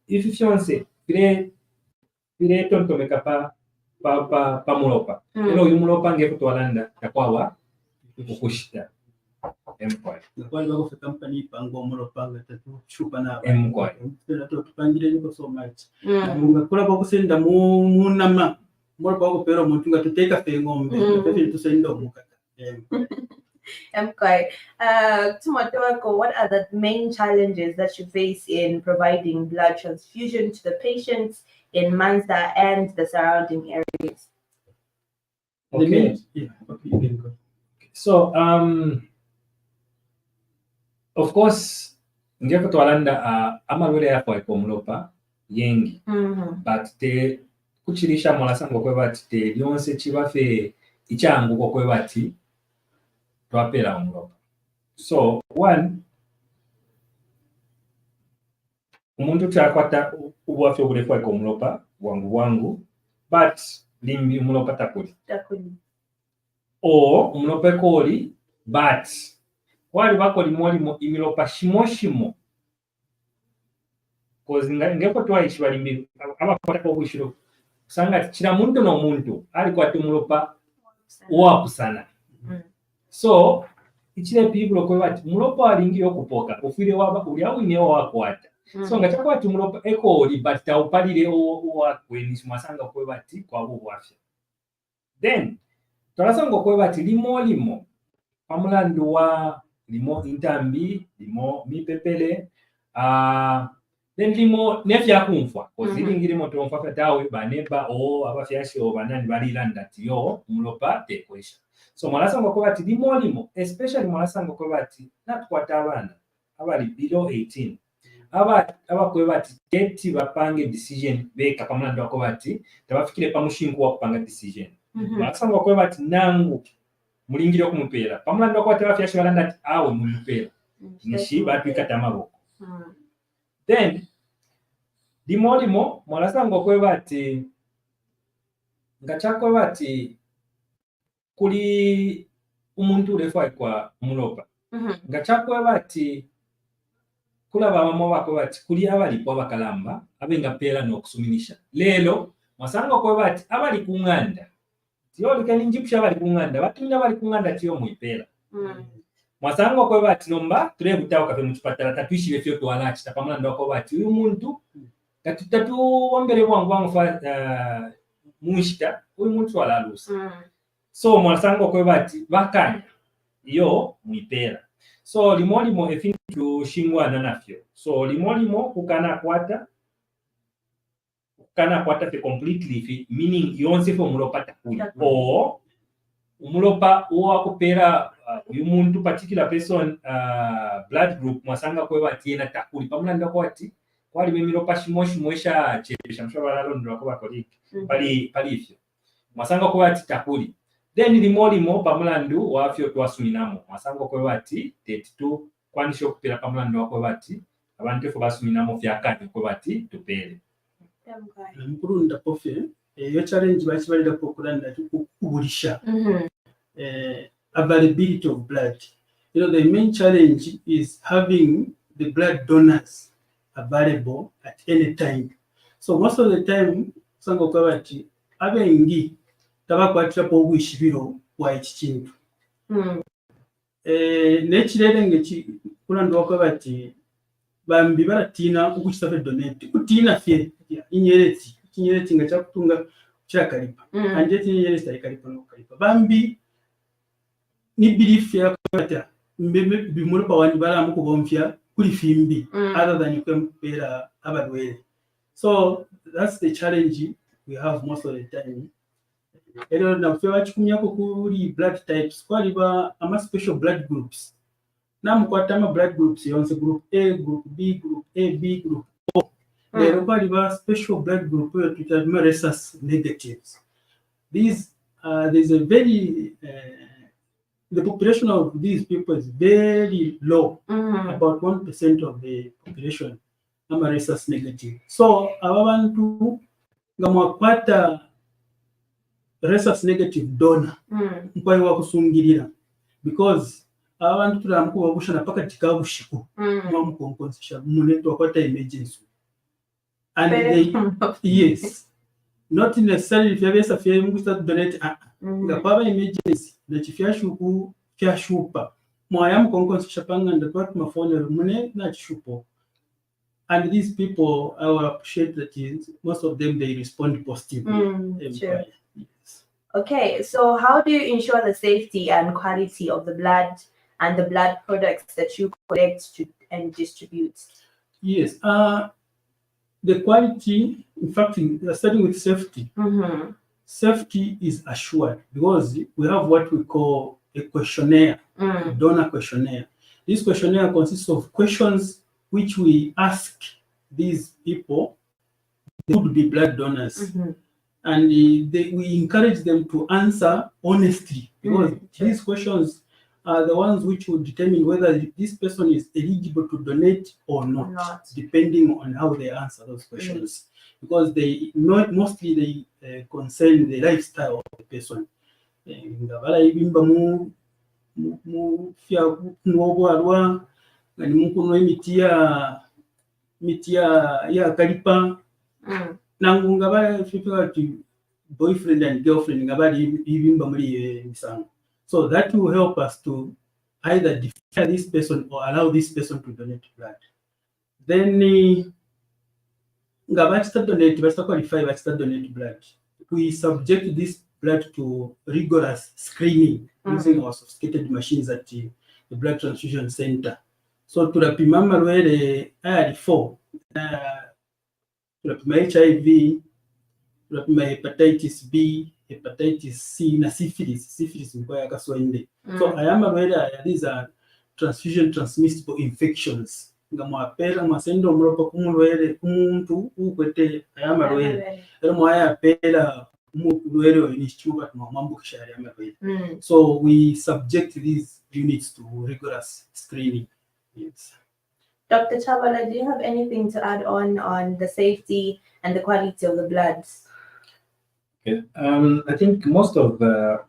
efficiency bire tontomeka pa mulopa ero uyu mulopa ngekutwalanda takwawa ukushita empire kwali bako company pango mulopa ngatatu chupa na empire to tupangire niko so much ngakula bako senda munama mulopa bako pero muntu ngatuteka fe ngombe ngatefe tusenda mukata Okay. Tumatowako, what are the main challenges that you face in providing blood transfusion to the patients in Mansa and the surrounding areas? Okay. So, of course, ngekutwalanda amalwere yako ikomulopa yengi, but te kuchirisha mwalasango kwe bati te lyonse chibafe ichangu kwe bati twapera omulopa. So, one, umuntu chakwata ubwafyo bulefu ikomulopa wangu, but limbi umulopa takuli. O umulopa koli, but wali bako limolimo imilopa shimo kozi ngeko twaishwa limbi abakwata ko kushiro sanga kira muntu no muntu ali kwata umulopa owakusana. So ichile people ko bati mulopa alingi okupoka ofire waba uli awine wakwata. So ngachakwata umulopa ekoli but taupalire owakweni masanga ko bati kwa bubwafya. Then twalasanga ko bati limolimo pamulandu wa limo intambi limo mipepele then limo nefya kumfwa kozilingire moto mfaka tawe baneba abafyashi banani balilanda tiyo mulopa tekwesha. So mwalasanga ko bati limo especially mwalasanga ko bati natkwata abana abali below 18 abakwe bati teti bapange decision beka pamulandu ko bati tabafikire pamushinku wa kupanga decision. Mwalasanga ko bati nangu mulingire okumupera pamulanda kwa tebafyashi balanda ati awe mulupera nishi batwikata amaboko. Then limolimo mwalasanga kwe bati ngachako bati kuli umuntu ulefa kwa mulopa ngachako bati kula bamamo bako bati kuli abalipo abakalamba abenga pera n'okusuminisha lelo mwasanga kwe bati abali kunganda tiyo likani njipusha bali kunganda batumina bali kunganda tiyo muipera. Mwasanga kwe bati nomba turebutawo kafe mukipatala tatwishire fyo twalachi tapamulanda ko bati uyu muntu tatu wambere bwangu mushita uyu muntu walalusa. So mwasanga kwe bati bakanya yo muipera. So limolimo efintu shingwana nafyo. So limolimo kukana kwata fe completely meaning yonse fo mulopa takuli o umulopa uwa kupera uyu muntu particular person blood group mwasanga kwe bati ena takuli pamulanda ko ati kwali memilopa shimoshimwesha chepesha mshobora londwa ko bakoliki pali ifyo mwasanga kwe bati takuli. Then limolimo pamulandu wafyo twasuminamo mwasanga kwe bati 32 kwanisho kupera pamulandu ko bati abantu fo basuminamo fyakati kwe bati tupere. Mkurunda pofe yo challenge bachibalira pokulanda kubulisha availability of blood. You know, the main challenge is having the blood donors available at any time. So most of the time sango kwabati abengi tabakwatira po bwishibiro wa ekikintu nechirere ngechi kulandwa kwabati bambi baratina ukuchisafe donate kutina fye inyereti ngacha kutunga chakalipa anje tinyereti ayikalipa no kalipa bambi ni belief ya kwata mbeme bimuri pa wani bara muko bomfya kuli fimbi other than kwempera abadwele. So that's the challenge we have most of the time. Ero na fye wachikumya ko kuri blood types kwaliba ama special blood groups. Namukwatama blood groups yonse group A, group B, group AB, group O. There are special blood group which are rhesus negatives. These there's a very the population of these people is very low. About 1% of the population are rhesus negative. So abantu ngamwakwata rhesus negative donor mpoi wakusungirira because abantu tulamuko babushana paka tikabushiko mwamukonkonsesha muneto akwata emergency and they, yes, not necessarily if you have a fair to donate nga kwaba emergency na chifyashuku fyashupa mwayam konkon shapanga and the my phone mune na chishupo. And these people, I will appreciate that most of them they respond positively. Sure. Yes. Okay, so how do you ensure the safety and quality of the blood and the blood products that you collect and distribute? Yes, the quality, in fact, starting with safety, safety is assured because we have what we call a questionnaire, donor questionnaire. This questionnaire consists of questions which we ask these people who would be blood donors. And we encourage them to answer honestly because these questions are the ones which will determine whether this person is eligible to donate or not. Depending on how they answer those questions. Because they mostly they concern the lifestyle of the person. Mitia kalipa nangunga ba fifika boyfriend and girlfriend ngabali ibimba muri misango. So that will help us to either defer this person or allow this person to donate blood. Then ngabachita donate basta qualify basta donate blood. We subject this blood to rigorous screening using our sophisticated machines at the blood transfusion center. So turapima amalwere AR4, turapima HIV, turapima hepatitis B, hepatitis C na syphilis mkoya kaswende. So aya malwere these are transfusion transmissible infections. Ngamwapera mwasendo omuloko kumulwere umuntu ukwete aya malwere. Ero mwaya apera mulwere oyinichichuba tumwambukisha aya malwere. So we subject these units to rigorous screening. Yes. Dr. Chabala, do you have anything to add on the safety and the quality of the bloods? Okay. I think most of the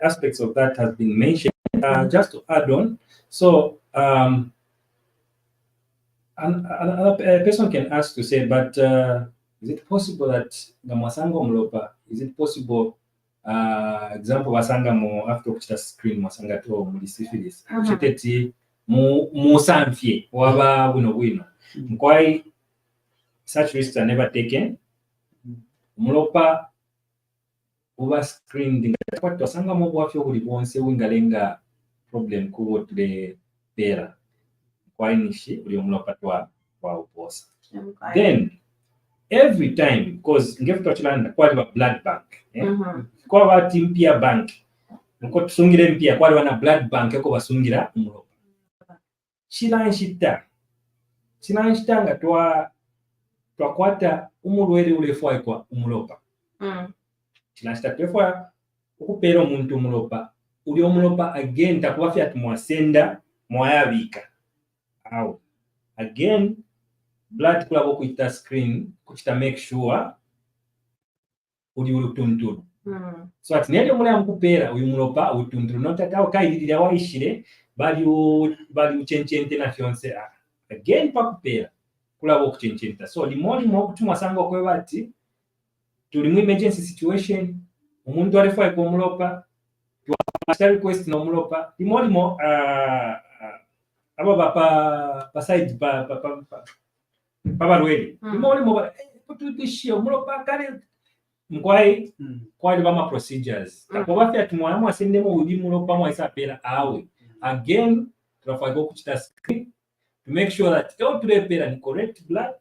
aspects of that has been mentioned. Just to add on, so another person can ask to say, but is it possible that the Masango Mlopa, is it possible, example, Wasanga mo after kuchita screen Masanga to syphilis, chiteti musamfie waba wino. Mkwai such risks are never taken. Mlopa over screened what Wasanga mo wafio uli bonse wingalenga problem kuwo tule pera. Mkwai nishi uli mlopa twa uposa. Then every time, because ngefuta chilanda kwa blood bank, kwa wati mpia bank, mko tusungire mpia kwa wana blood bank yako basungira umulopa. Chilanshita nga twakwata umulwere ulefwa kwa umulopa. Chilanshita twefwa ukupera omuntu umulopa, uli umulopa again takubafi atumwasenda mwayabika. Awo again blood kulabo kuita screen kuchita make sure uli utunturu. So at nende mule amkupera uyu mulopa utunturu notaka kaidira waishire bali uchenchente na fiance again pakupera kulabo kuchenchenta. So limoni mo kutumwa sanga okwe bati tuli mu emergency situation umuntu alefwa ko mulopa twa request no mulopa limoni mo aba pa side pa Pabalweli. Limoni mo putudishia mulopa kale mkwai kwa bama procedures. Takuba fya tumwana asendemo uli mulopa mwaisa pera awe. Again tunafago kuchita screen to make sure that all tule pera ni correct blood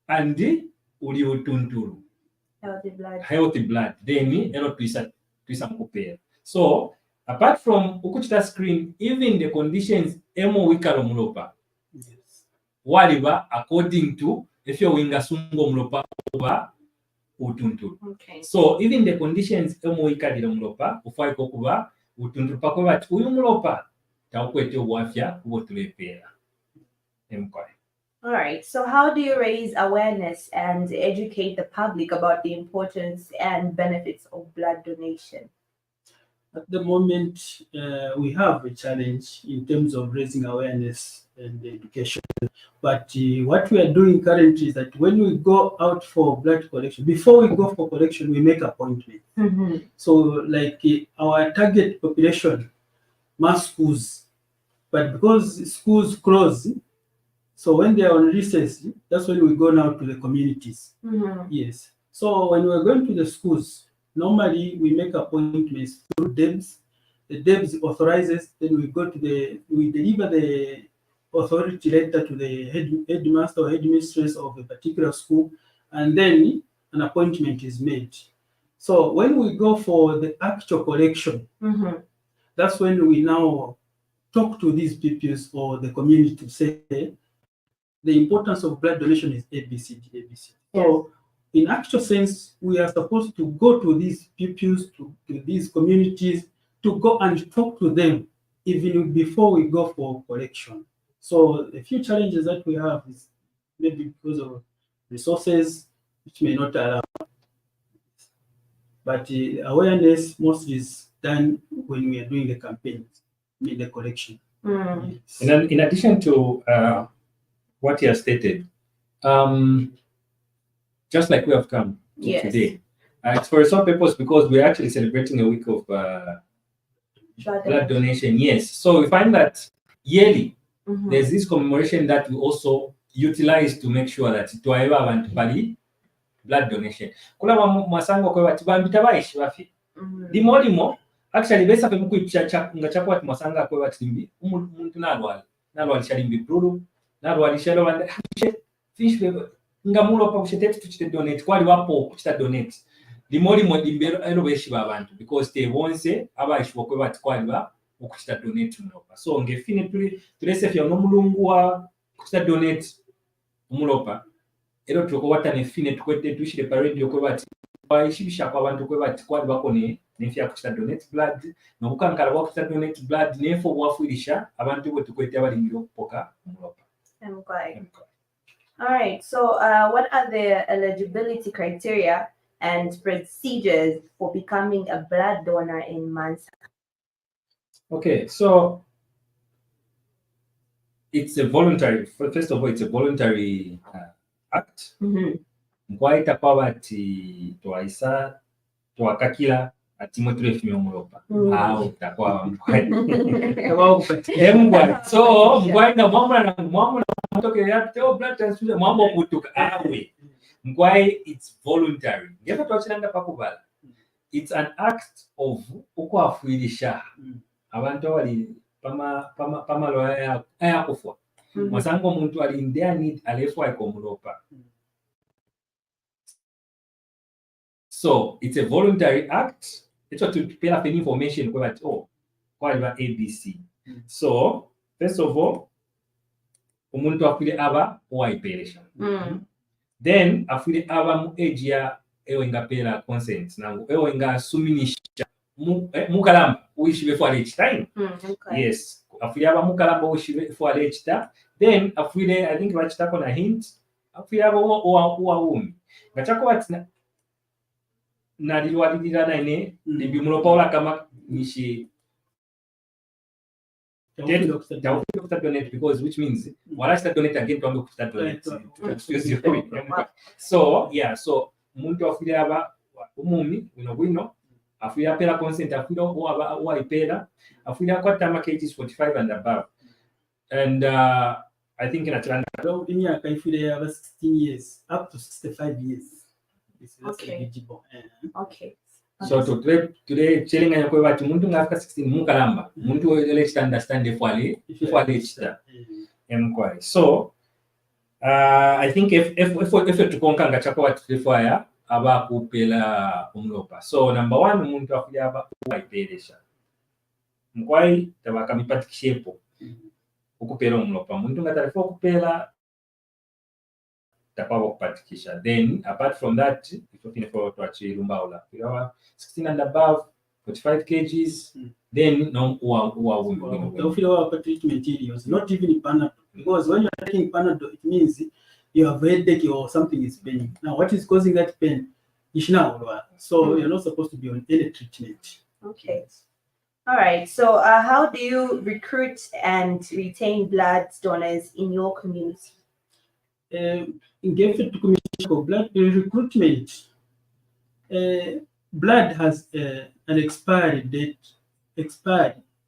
and uli utunturu. Healthy blood. Then ero tuisa mkupera. So apart from ukuchita screen, even the conditions emo wikalo mulopa. Waliba according to if you're winga sungo mlopa oba utunturu. So even the conditions emo ikadira mlopa ufai kokuba utunturu pakwe bati uyu mlopa takwete obwafya kubo tulepera. All right. So how do you raise awareness and educate the public about the importance and benefits of blood donation? At the moment, we have a challenge in terms of raising awareness and education. But what we are doing currently is that when we go out for blood collection, before we go for collection, we make appointment. So, like our target population, mass schools, but because schools close, so when they are on recess, that's when we go now to the communities. Yes. So when we're going to the schools, normally we make appointments through DEBS. The DEBS authorizes, then we deliver the authority letter to the headmaster or headmistress of a particular school, and then an appointment is made. So when we go for the actual collection, that's when we now talk to these pupils or the community to say the importance of blood donation is ABCD, ABCD. So in actual sense, we are supposed to go to these pupils, to these communities, to go and talk to them even before we go for collection. So a few challenges that we have is maybe because of resources which may not allow. But awareness mostly is done when we are doing the campaigns, the collection. Yes. And in addition to what you have stated, just like we have come to today, it's for some purpose because we're actually celebrating a week of blood donation. Yes, so we find that yearly there's this commemoration that we also utilize to make sure that twaiba abantu bali blood donation. Kulaba mwasango kwa bati bambita baishi bafi. Limo actually besa fe mukwipisha nga chakwa ati mwasanga kwa bati limbi umuntu nalwali shalimbi brulu nalwali shalo bande fish nga mulo pa kushitete tuchite donate kwali wapo kuchita donate. Limo dimbero ero beshi babantu because they wonse abaishi bokwe bati kwali ba okuchita donate mulopa. So ngefine tulese fya no mulungu wa kuchita donate mulopa. Ero tukokwata nefine tukwete tushire parade yokwe bati baishibisha kwa bantu kwe bati kwali bakone nefya kuchita donate blood no bukankala bwa kuchita donate blood nefo bwafuirisha abantu bo tukwete abalingiro kupoka mulopa. Okay. All right. So, what are the eligibility criteria and procedures for becoming a blood donor in Mansa? Okay, so it's a voluntary. First of all, it's a voluntary act. Mkwaita kwa bati twaisa twakakila atimo tulefime mulopa. Au takwa mkwai. So mkwaita mwamuna mtoke yapte blood transfusion mwambo kutuka awe. Mkwai it's voluntary. Ngefa twachinanga pakubala. It's an act of ukwafuirisha. Abantu wali pama loya kufwa. Mwasango muntu ali in their need alefwa ikomulopa. So it's a voluntary act. It's what to pay up information about ABC. So first of all, umuntu afile aba waiperesha. Then afile aba mu age ya ewenga pela consent nangu ewenga suminisha mukalamba uishi before each time. Yes, afile aba mukalamba uishi before each time. Then afile I think wachitako na hint afile aba uwa umi. Ngachako watina na liliwalilila na ine libi mulopaula kama nishi donate because which means wala start donate again to ambe start donate. So yeah, so muntu afile aba umumi wino afile apela consent afile wa ipela afile akwata ma kgs 45 and above. And I think in Atlanta in ya kaifile aba 16 years up to 65 years. Okay. Okay. So today chilling and kwa muntu ngafika 16 mukalamba muntu let's understand if wale chita mkwai. So I think if tukonka ngachako watifaya aba kupela umlopa. So number 1 muntu akuja aba waiperesha mkwai tabaka mipatikishepo ukupela umlopa muntu ngatarifo kupela tapawa kupatikisha. Then apart from that if you for to achieve lumbaula 16 and above 45 kgs then no treatment is not even Panadol, because when you're taking Panadol it means you have headache or something is paining. Now what is causing that pain? So you're not supposed to be on any treatment. Okay. All right. So, how do you recruit and retain blood donors in your community? Ngeffe tukumishako blood recruitment. Blood has an expiry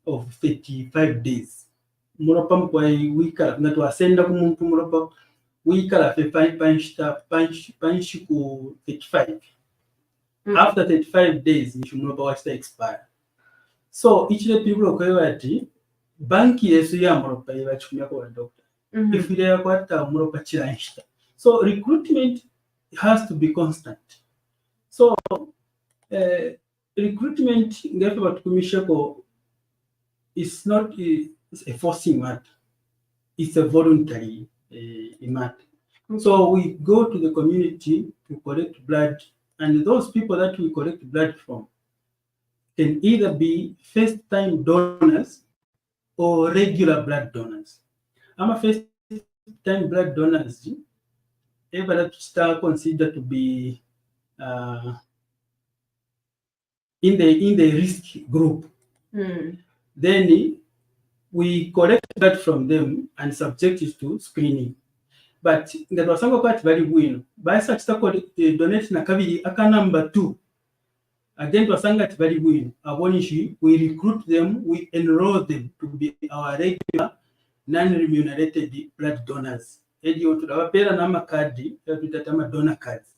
of 35 days. Mulopa mkwai wikala nga twasenda ku muntu mulopa wikala fe panshi ku 35. After 35 days mulopa wachita expire. So ichile people okwewa ati banki yesu ya mulopa yebachikumya kwa doctor. If they are quite mulopa chiranshita. So recruitment has to be constant. So recruitment ngeffe batukumishako is not a forcing matter. It's a voluntary matter. So we go to the community to collect blood, and those people that we collect blood from can either be first-time donors or regular blood donors. I'm a first-time blood donors. Ever that start considered to be in the risk group. Then we collect blood from them and subject it to screening. But that was quite very win. By such donate na kabiri aka number 2. Again, was very win. We recruit them, we enroll them to be our regular non-remunerated blood donors. Edio to our pera nama kadi, tutatama donor cards.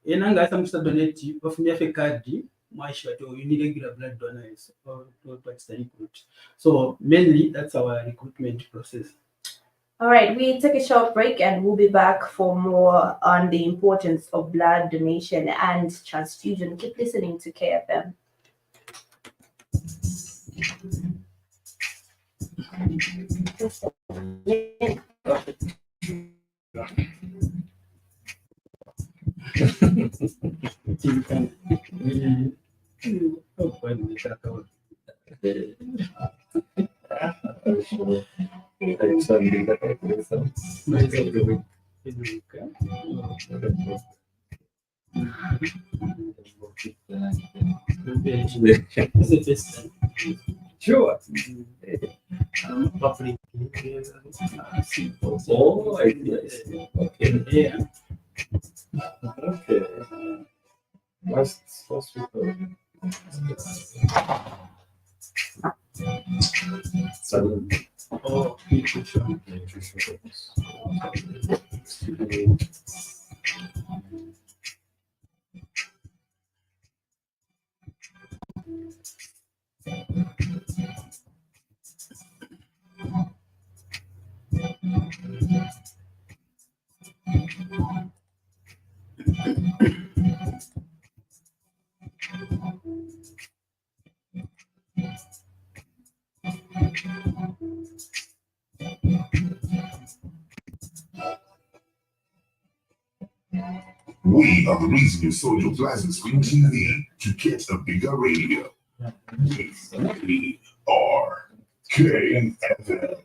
Enanga asa musta donate of mefe kadi. You need regular blood donors to recruit. So mainly that's our recruitment process. All right, we take a short break and we'll be back for more on the importance of blood donation and transfusion. Keep listening to KFM. Sure. Public. Oh, I see. Okay. Yeah. Okay. Last week. Salud. Oh, Nutrition. We are the reason you sold your plasma screen TV to get a bigger radio. We are KFM.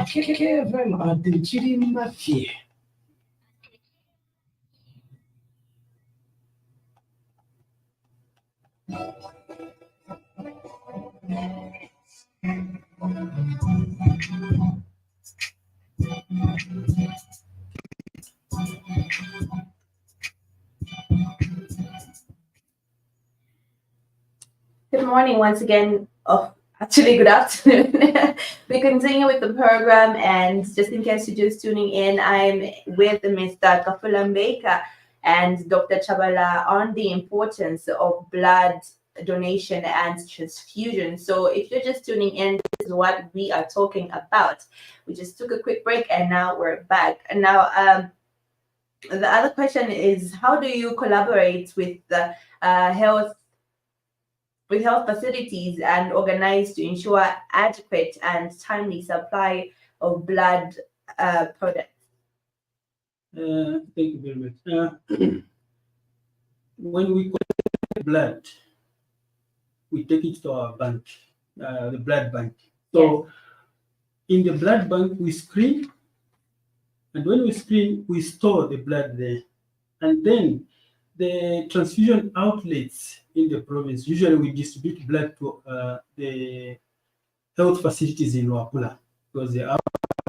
KFM adikiri mafie. Good morning once again. Oh, actually, good afternoon. We continue with the program, and just in case you're just tuning in, I'm with Mr. Kafulambeka and Dr. Chabala on the importance of blood donation and transfusion. So if you're just tuning in, this is what we are talking about. We just took a quick break and now we're back. And now the other question is, how do you collaborate with the health facilities and organize to ensure adequate and timely supply of blood products? Thank you very much. When we collect blood, we take it to our bank. the blood bank. So in the blood bank, we screen, and when we screen, we store the blood there. And then the transfusion outlets in the province, usually we distribute blood to the health facilities in Luapula, because they are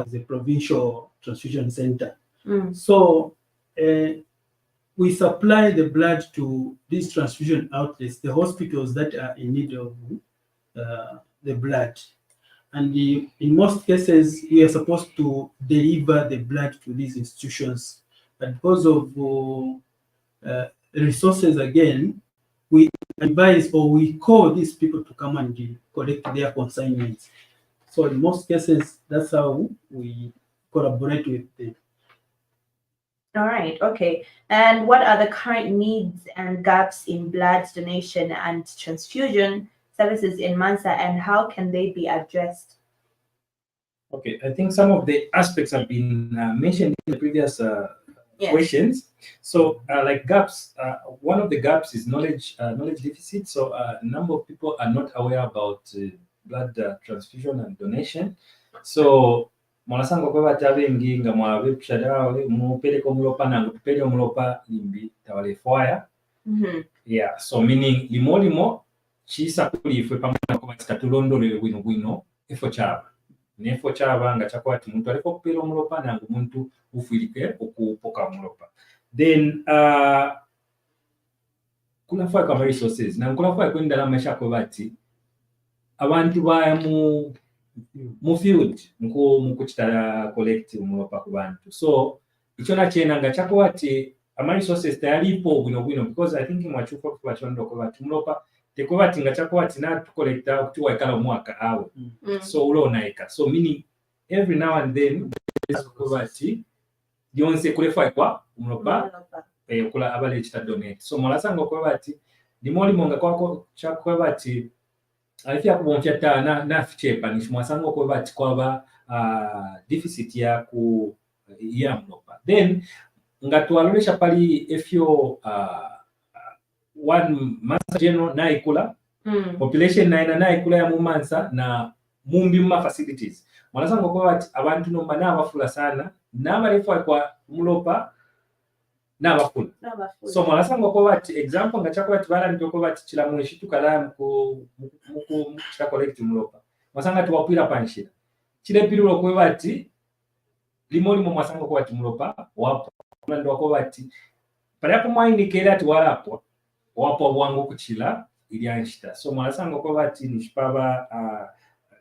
the provincial transfusion center. So we supply the blood to these transfusion outlets, the hospitals that are in need of the blood. And in most cases, we are supposed to deliver the blood to these institutions. But because of resources, again, we advise or we call these people to come and collect their consignments. So in most cases, that's how we collaborate with them. All right, okay. And what are the current needs and gaps in blood donation and transfusion services in Mansa, and how can they be addressed? Okay, I think some of the aspects have been mentioned in the previous questions. So, like gaps, one of the gaps is knowledge deficit. So, a number of people are not aware about blood transfusion and donation. So, mwalasanga kwa batabengi nga mwabe kushadawe mupeleka omulopa nangu tupele omulopa limbi tawale fire. Yeah, so meaning limo chisa kuli ifwe pamoja kwa tatulondole bwino efo chaba. Nefo chaba nga chakwati muntu aliko kupela omulopa nangu muntu ufilike okupoka omulopa. Then kulafwa kwa resources na kulafwa kwenda la maisha kwa bati abantu ba mu field mukuchita collect omulopa ku bantu. So icho nachena nga chakwati ama resources tayalipo bwino because I think mwachufa kwa chondo kwa bati omulopa tekobati nga chakwati na tukolekta okutuwa ekala omwaka awo. So ulo naika. So meaning every now and then kubati yonse kulefa kwa omulopa kula abale chita donate. So mwalasanga kwa bati limoli monga kwako chakwa bati alifia kubonfya ta na fichepa ni mwasanga kwa bati kwa ba deficit ya ku ya omulopa. Then ngatwalolesha pali efyo one Mansa General na ikula population na ikula ya Mansa na mumbi ma facilities mwanasanga kwa bati abantu nomba na abafula sana na balifa kwa mulopa na abafula. So mwanasanga kwa bati example nga chakwa bati bala ndiko bati chila mwishitu kala muku chita collect mulopa mwanasanga tuwapira panshira chile pirulo kwa bati limoli mwanasanga kwa bati mulopa wapo ndo kwa bati pale hapo mwaindikela ati walapo wapo bwangu kuchila ilianshita. So mwanasanga kwa bati nishipaba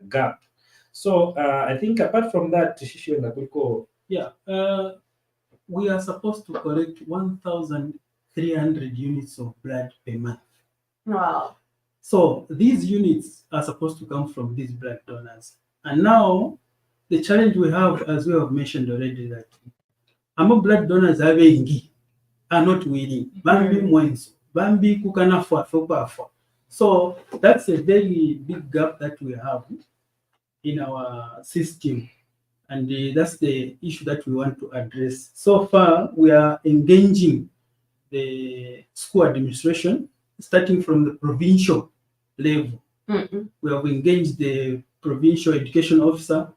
gap. So I think apart from that shisho na kuliko we are supposed to collect 1,300 units of blood per month. Wow. So these units are supposed to come from these blood donors. And now the challenge we have, as we have mentioned already, that our blood donors are not willing. Bambi mwenso. Bambi kukanafwa fopafa. So that's a very big gap that we have in our system. And that's the issue that we want to address. So far, we are engaging the school administration, starting from the provincial level. We have engaged the provincial education officer,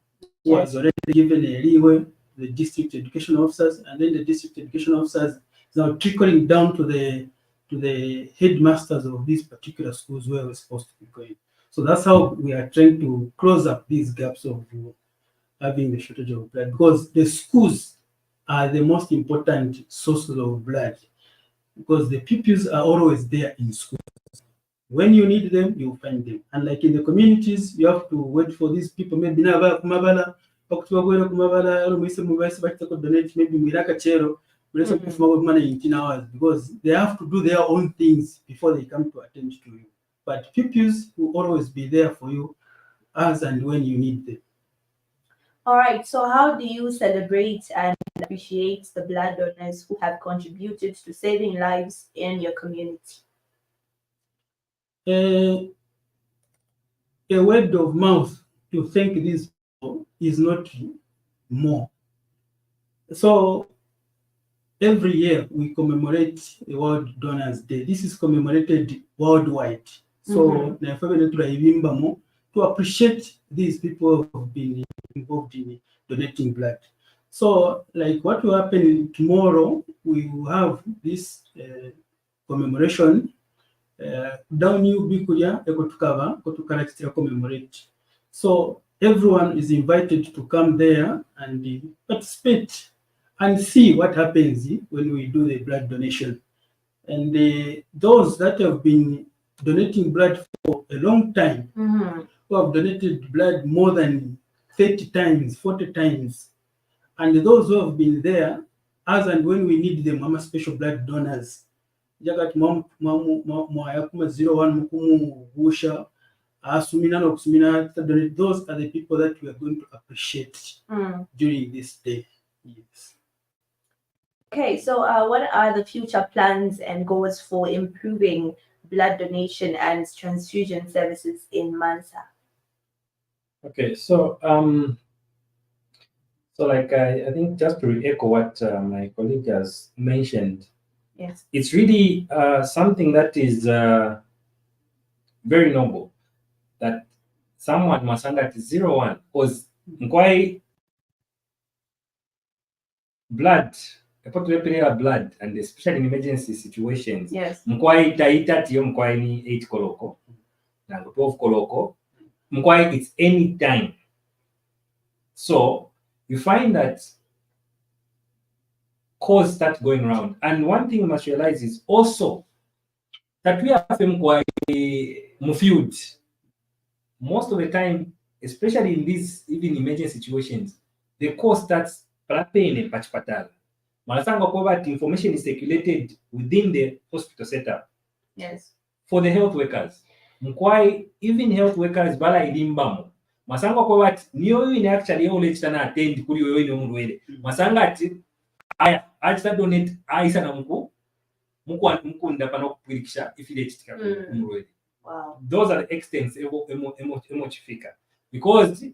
who has already given a leeway, the district education officers, and then the district education officers now trickling down to the headmasters of these particular schools where we're supposed to be going. So that's how we are trying to close up these gaps of having the shortage of blood, because the schools are the most important sources of blood, because the pupils are always there in schools. When you need them, you find them. And like in the communities, you have to wait for these people. Maybe maybe in 18 hours, because they have to do their own things before they come to attend to you. But pupils will always be there for you as and when you need them. All right, so how do you celebrate and appreciate the blood donors who have contributed to saving lives in your community? A word of mouth to thank these people is not more. So every year we commemorate the World Donors Day. This is commemorated worldwide. So to appreciate these people who have been involved in donating blood. So, like what will happen tomorrow, we will have this commemoration. Down you be kuja ekotukava kotukarakitira commemorate. So everyone is invited to come there and participate and see what happens when we do the blood donation. And those that have been donating blood for a long time, who have donated blood more than 30 times, 40 times, and those who have been there as and when we need them, I'm a special blood donors. Jagat mwayakuma 01 mukumu gusha asumina no kusumina. Those are the people that we are going to appreciate during this day. Yes. Okay, so what are the future plans and goals for improving blood donation and transfusion services in Mansa? Okay, so like I think just to echo what my colleague has mentioned, yes, it's really something that is very noble that someone must at 01 because mkwai blood blood and especially in emergency situations, yes, mkwai taita tiyo mkwai ni 8 koloko na 12 koloko mkwai it's any time. So you find that calls start going around, and one thing you must realize is also that we have mkwai field most of the time, especially in these even emergency situations, the call starts in pachipatala. Information is circulated within the hospital setup. yes, For the health workers, mkwai even health workers bala ilimbamo masanga kwa what niyo ini actually yole chitana attend kuri yoyo ni omulwele masanga ati aya achita donate aisa na mukunda pano kupirikisha ifile chitika omulwele. Wow. Those are the extents emochifika because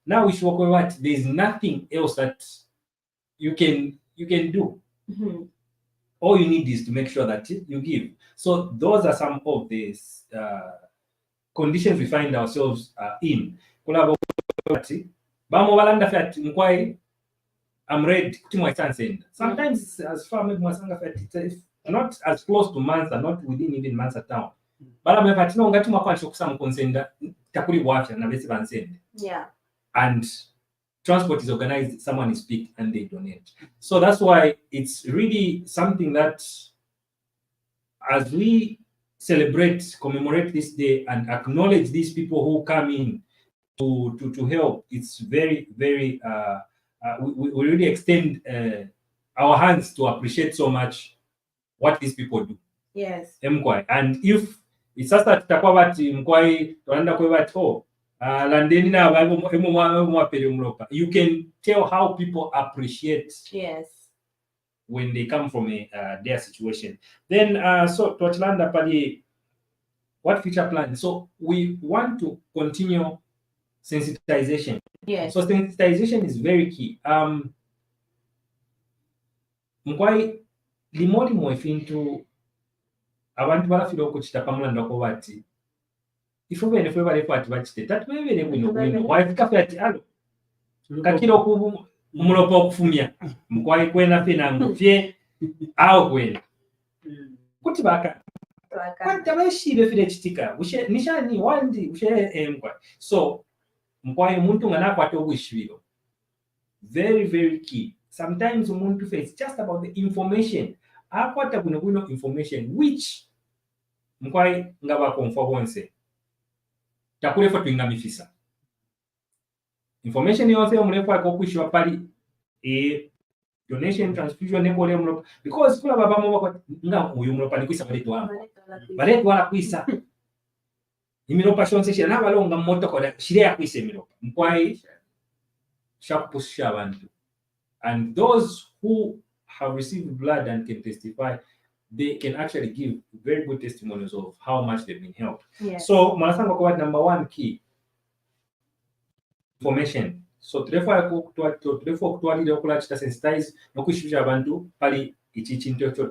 now we show what there is nothing else that you can do. All you need is to make sure that you give. So those are some of the conditions we find ourselves in. I'm ready to sometimes as far as not as close to Mansa, not within even Mansa town. Yeah. And transport is organized, someone is picked and they donate. So that's why it's really something that as we celebrate, commemorate this day and acknowledge these people who come in to help, it's very, very, we really extend our hands to appreciate so much what these people do. Yes. And if it's just that you can tell how people appreciate, yes, when they come from their situation. Then so to Atlanta Pali, what future plans? So we want to continue sensitization. yes, So sensitization is very key. Mkwai limoli mwefintu abantu balafira okuchita pamulanda ko bati ifo bene fwe bale kwati bachite tatwebere bwino wafika fe ati alo kakiro ku umulopo okufumya mkwai kwena fe na ngufye au kwena kuti baka kwanta bashibe fire chitika ushe nishani wandi ushe emkwa. So mkwai muntu ngana kwata obwishibiro very, very key. Sometimes umuntu face just about the information akwata kuno information which mkwai ngaba konfo wonse takule fo twingamifisa information yose omulefa ko kwishwa pali donation transfusion nebole mulopa because kula baba mo bako nga uyu mulopa nikwisa baletu wala kwisa imilopa shonse shira nabalonga moto ko shire yakwisa imilopa mkwai shakupusha abantu. And those who have received blood and can testify, they can actually give very good testimonies of how much they've been helped. yes. So, Malasanga Kowat, number one key, information. So, therefore, sensitize, no kushusha abantu, pali ichichinto to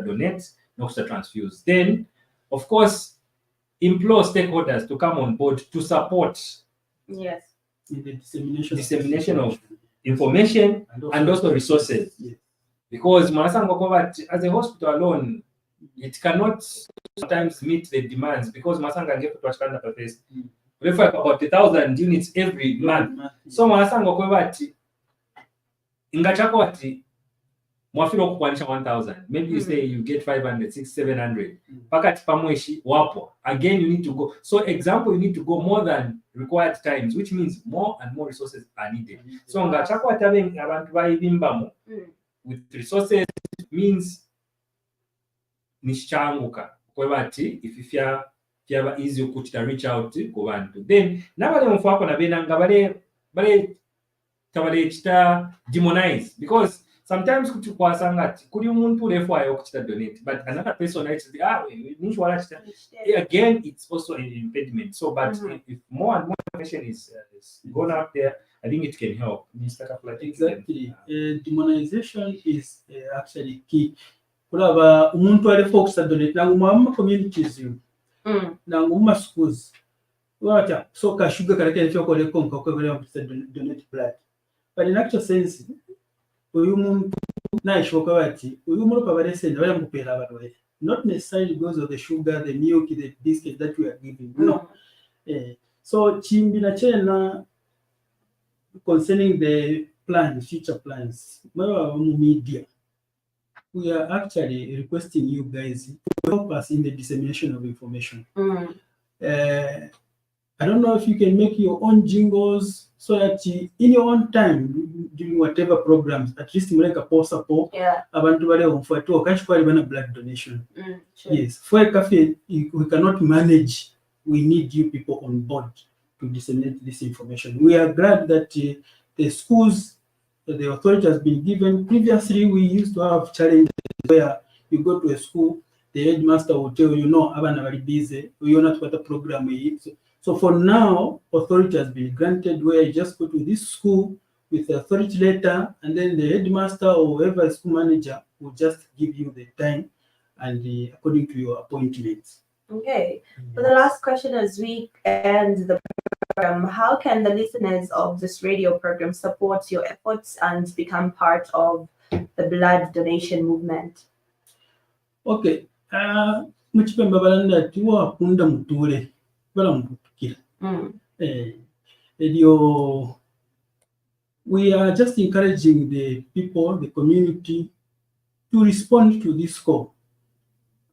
donate, no to transfuse. Then, of course, implore stakeholders to come on board to support Yes. In the dissemination of information and also resources. Yes. because Mwanasanga Kovat, as a hospital alone, it cannot sometimes meet the demands because Mwanasanga ngeke twashikana per face. We have about 1,000 units every month. So Mwanasanga Kovat ingachako wati mwafiro kukwanisha 1,000. Maybe you say you get 500, 600, 700. Pakati pamweshi wapo. Again, you need to go. So example, you need to go more than required times, which means more and more resources are needed. So ngachako watabe abantu bayibimbamo with resources means nishanguka. Kwa bati if fyaba easy ukuchita reach out ku bantu. Then nabale mfako na benanga bale tabale chita demonize because sometimes kutukwasanga kuri umuntu refayo kuchita donate but another person else nishwala chita again it's also an impediment. So but if more and more information is gone out there, I think it can help. Exactly. Demonization is actually key. Kulaba umuntu ali focus donate nangu mu communities nangu mu schools. Wata so ka sugar kale fyo kole konka ko donate blood. But in actual sense uyu muntu naishoka bati uyu muntu pabalesenda bali mukupera abalwaye. Not necessarily because of the sugar, the milk, the biscuit that we are giving. No. So chimbi na chena concerning the plans, future plans, media, we are actually requesting you guys to help us in the dissemination of information. I don't know if you can make your own jingles so that in your own time, during whatever programs, at least you make a post support. Abantu bale omfuatu okashikwa bana blood donation. Sure. Yes, for a cafe, we cannot manage. We need you people on board to disseminate this information. We are glad that the schools, the authority has been given. Previously, we used to have challenges where you go to a school, the headmaster will tell you, no, I'm very busy, you're not what the program is. So for now, authority has been granted where you just go to this school with the authority letter, and then the headmaster or whoever school manager will just give you the time and according to your appointments. Okay. For the last question as we end the program, how can the listeners of this radio program support your efforts and become part of the blood donation movement? Okay. Muchipemba balanda tiwa kunda mutule bala mutukira. We are just encouraging the people, the community, to respond to this call.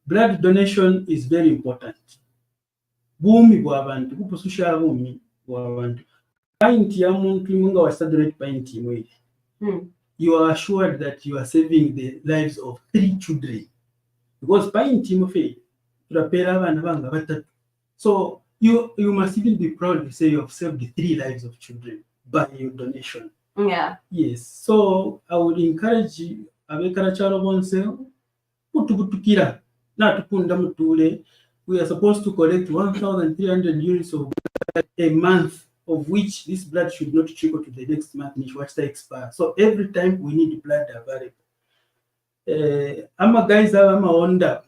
Blood donation is very important. Bumi bwa bantu kupususha bumi bwa bantu. Paint ya muntu munga wa donate paint imwe. You are assured that you are saving the lives of 3 children. Because paint imufe turapera abana banga batatu. So you must even be proud to say you have saved 3 lives of children by your donation. Yeah. Yes. So I would encourage abekara chalo bonse kutukutukira na tukunda mutule. We are supposed to collect 1,300 units of blood a month, of which this blood should not trickle to the next month, which was to expire. So every time we need blood available. Ama guys ama onda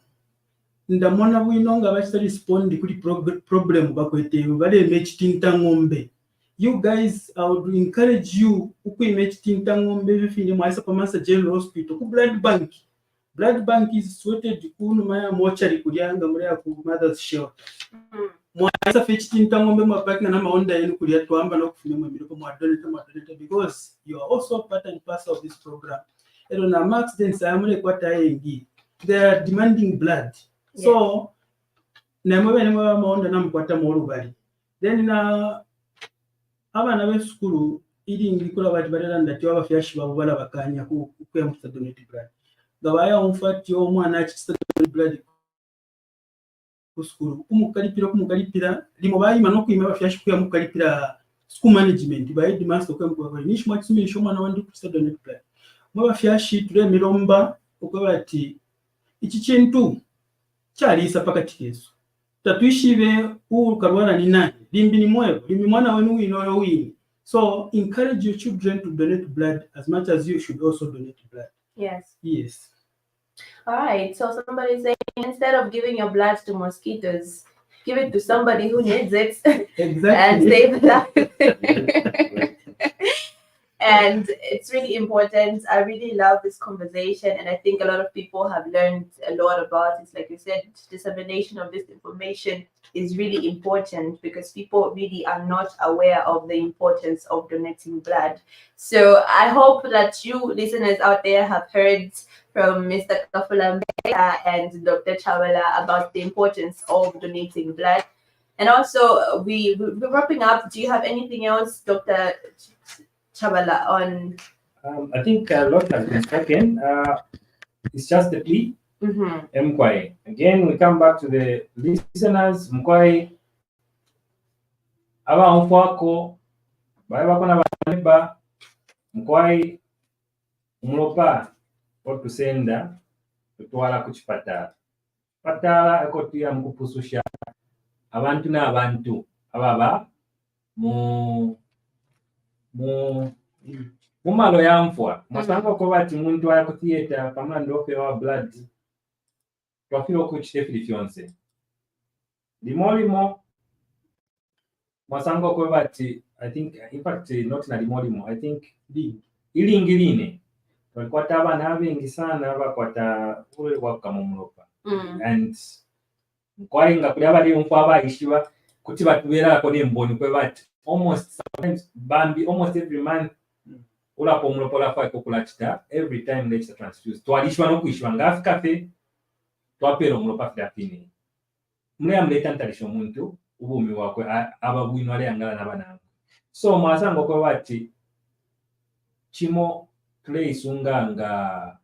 ndamona bwinonga bachita respond kuri problem bakwete bale mechitinta ngombe. You guys, I would encourage you ukwimechitinta ngombe bifine mwaisa pa Master General Hospital ku blood bank. Blood bank is situated kunu maya mochari kulyanga muri ya ku Mother's Shelter. Mwaisa fechitinta ngombe mwapaki na maonda yenu kulia tuamba na kufine mwemiloko mwadonate because you are also part and parcel of this program. Na max then samule kwata yengi. They are demanding blood. So namwe nemwe maonda namkwata morubali. Then na abana b'esukulu iri ngikula bati barelanda tiwa bafyashi babala bakanya ku donate blood. Gabaya umfati omwana akitsa blood ku sukulu kumukalipira limobayi manoko ima bafyashi kuya mukalipira school management by headmaster kwemukwa nishimwa kisumisho mwana wandi ku donate blood. Mwabafyashi tulemiromba ukabati iki kintu kyalisa pakati kesu tatuishibe ukarwana ni nani limbi ni mwewe limbi mwana wenu winoyo wini. So encourage your children to donate blood as much as you should also donate blood. Yes. All right. So somebody saying instead of giving your blood to mosquitoes, give it to somebody who needs it and Exactly. save life. And it's really important. I really love this conversation, and I think a lot of people have learned a lot about it. Like you said, dissemination of this information is really important because people really are not aware of the importance of donating blood. So I hope that you listeners out there have heard from Mr. Kafula Mbeka and Dr. Chawala about the importance of donating blood. And also, we're wrapping up. Do you have anything else, Dr. Chawala, on? I think a lot has been spoken. It's just the plea. Mkwai. Again, we come back to the listeners. Mkwai, aba mfwako, bali bako na baneba. Mkwai, umulopa, otusenda, tutwala kuchipatala. Patala, ekotuya mkupususha. Abantu na abantu, ababa, mumalo yamfwa. Mwasanga ko bati muntu aya ku theater kamala ndope wa blood. Twafiro ku chitefili fyonse. Limolimo mwasanga ko bati, I think in fact not na limolimo, I think ilingiline. Twakwata abana abengi sana bakwata ule wakama mulopa. And mkwai nga kuli abali mfwa abayishibwa kuti batubera ko nemboni kwe bati almost sometimes bambi almost every month ulapo mulopola fa kokula chita every time let's transfuse twalishwa no kuishwa ngafika fe twapero mulopa fidapini mule amleta ntalisho muntu ubumi wakwe ababwino ale angala nabanangu so mwasango ko bati chimo tule isunganga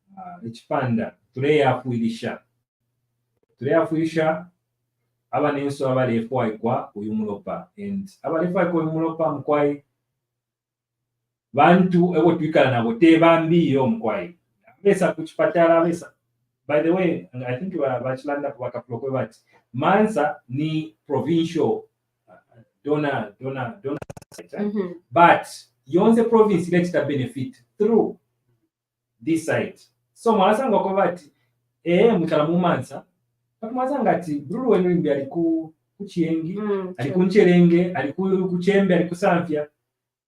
ekipanda tule yafuilisha abanenso abalefwa kwa uyu mulopa and abalefwa kwa uyu mulopa mkwai bantu ebo twikala nabo tebambiyo mkwai besa kuchipatala besa. By the way, I think bachilanda bakapulokwe bati Mansa ni provincial donor but yonze province ileta benefit through this site. So mwalasanga ko bati mutala mu Mansa mwasanga ati Brulu wenimbi aliku kuchiengi aliku ncherenge aliku kuchembe aliku Samfya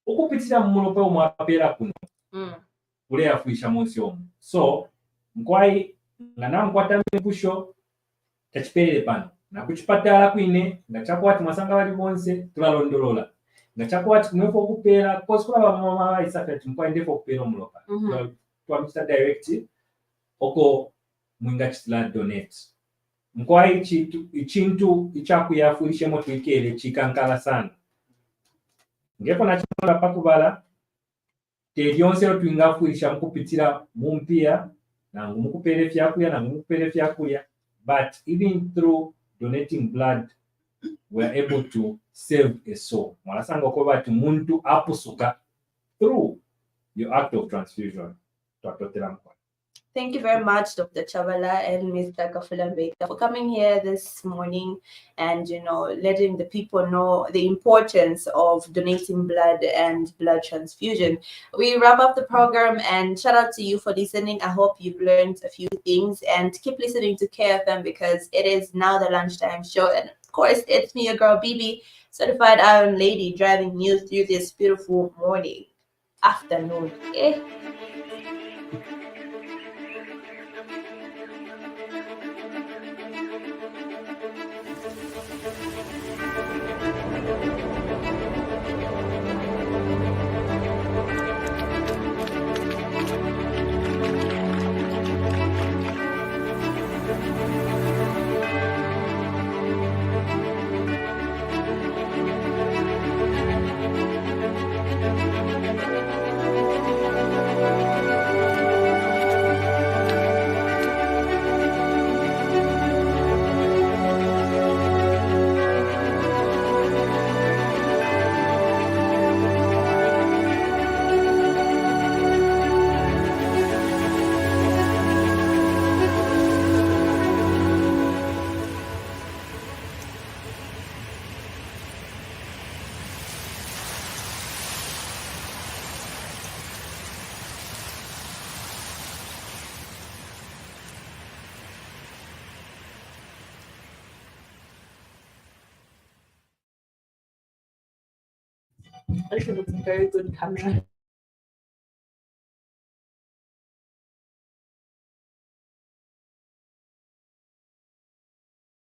okupitira mu mulopa omwapera kuno ule yafuisha monsi omu. So mkwai ngana mkwata mpusho tachipelele pano na kuchipatala kwine ngachakwati mwasanga bali bonse tulalondolola ngachakwati kumwepo okupera kosikula bamama isafeti mkwai ndefo okupera omulopa twamita direct oko mwinga chitila donate mkwai chintu ichakuyafuishe mo twikele chikankala sana ngepo nachola pakubala teryonse twingafuisha mukupitira mumpia na mukupere fyakuya na mukupere fyakuya but even through donating blood we are able to save a soul. Mwalasanga ko bati muntu apusuka through your act of transfusion. Thank you very much, Dr. Chawala and Mr. Kafula Mbeka, for coming here this morning and, letting the people know the importance of donating blood and blood transfusion. We wrap up the program and shout out to you for listening. I hope you've learned a few things and keep listening to KFM because it is now the lunchtime show. And of course, it's me, your girl, Bibi, certified Iron Lady, driving you through this beautiful afternoon. Okay? This looks very good camera.